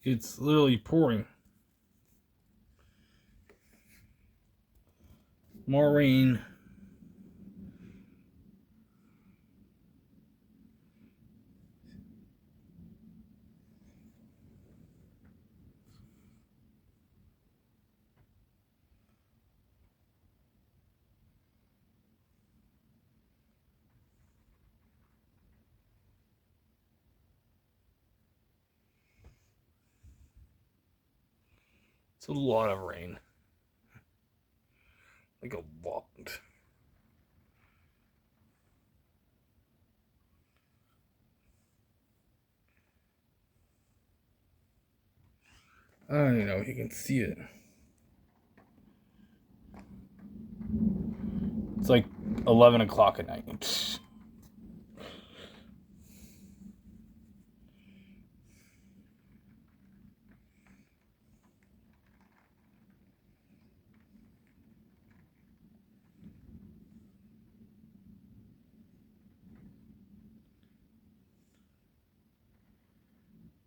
It's literally pouring. More rain. It's a lot of rain. Like a lot. I don't even know if you can see it. It's like 11 o'clock at night.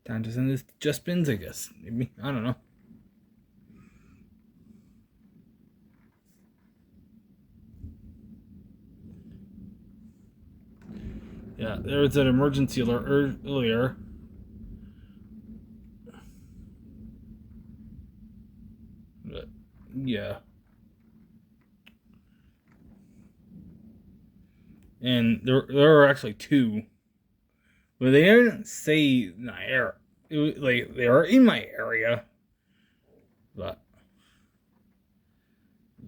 Time to send this just bins, I guess. Maybe. I don't know. Yeah, there was an emergency alert earlier. But, yeah. And there are actually two. But they didn't say my area. Like, they are in my area. But,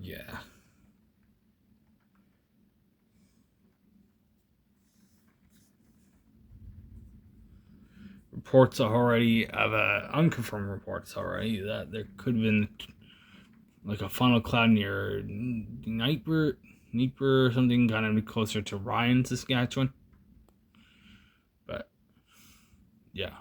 yeah. Reports already of unconfirmed reports already that there could have been like a funnel cloud near Nightbird or something, kind of closer to Ryan, Saskatchewan. But yeah.